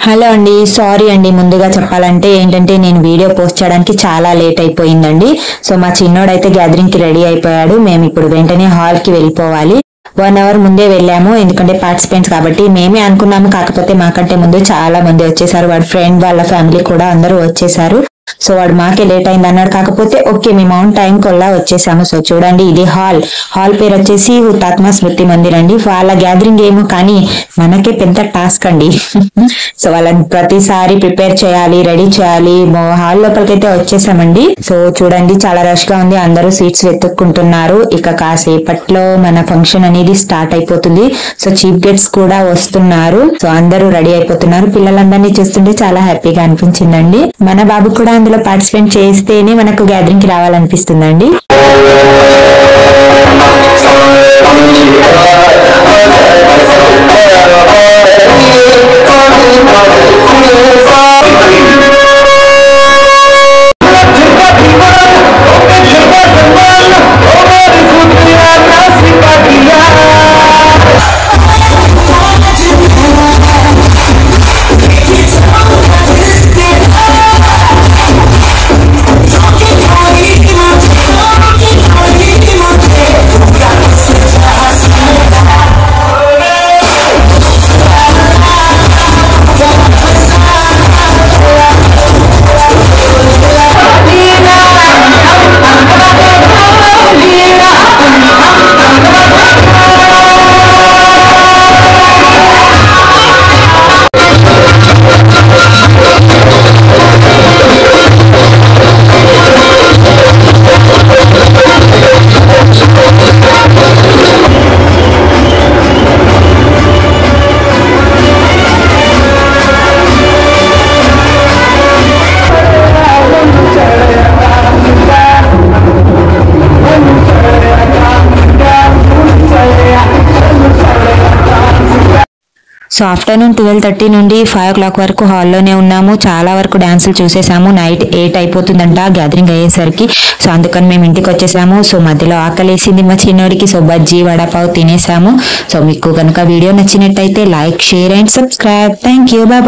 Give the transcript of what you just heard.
Hello అండి, sorry అండి. ముందుగా చెప్పాలంటే ఏంటంటే నేను వీడియో పోస్ట్ చేయడానికి చాలా లేట్ అయిపోయిందండి. సో మా చిన్నోడైతే గ్యాదరింగ్ కి రెడీ అయిపోయాడు. మేము ఇప్పుడు వెంటనే హాల్ కి వెళ్ళిపోవాలి. 1 అవర్ ముందే వెళ్ళాము, ఎందుకంటే పార్టిసిపెంట్స్ కాబట్టి. మేమే అనుకున్నాము, కాకపోతే మాకంటే ముందు చాలా మంది వచ్చేసారు. వాడి ఫ్రెండ్ వాళ్ళ ఫ్యామిలీ కూడా అందరూ వచ్చేసారు. సో వాడు మాకే లేట్ అయింది అన్నాడు, కాకపోతే ఓకే మేము ఆన్ టైం కొల్లా వచ్చేసాము. సో చూడండి, ఇది హాల్ పేరు వచ్చేసి హుతాత్మ స్మృతి మందిర్ అండి. వాళ్ళ గ్యాదరింగ్ ఏమో కానీ మనకే పెద్ద టాస్క్ అండి. సో వాళ్ళని ప్రతిసారి ప్రిపేర్ చేయాలి, రెడీ చేయాలి. హాల్ లోపలికైతే వచ్చేసామండి. సో చూడండి, చాలా రష్ గా ఉంది, అందరూ సీట్స్ వెతుక్కుంటున్నారు. ఇక కాసేపట్లో మన ఫంక్షన్ అనేది స్టార్ట్ అయిపోతుంది. సో చీఫ్ గెస్ట్స్ కూడా వస్తున్నారు. సో అందరూ రెడీ అయిపోతున్నారు. పిల్లలందరినీ చూస్తుంటే చాలా హ్యాపీగా అనిపించిందండి. మన బాబు కూడా అందులో పార్టిసిపేట్ చేస్తేనే మనకు గ్యాదరింగ్ కి రావాలనిపిస్తుందండి. సో ఆఫ్టర్నూన్ 12:30 నుండి 5 o'clock వరకు హాల్లోనే ఉన్నాము. చాలా వరకు డాన్సులు చూసేసాము. నైట్ 8 అయిపోతుందంట గ్యాదరింగ్ అయ్యేసరికి. సో అందుకని మేము ఇంటికి వచ్చేసాము. సో మధ్యలో ఆకలేసింది మా చిన్నోడికి. సో బజ్జీ వడాపావ్ తినేసాము. సో మీకు కనుక వీడియో నచ్చినట్టయితే like, share and subscribe. Thank you, bye.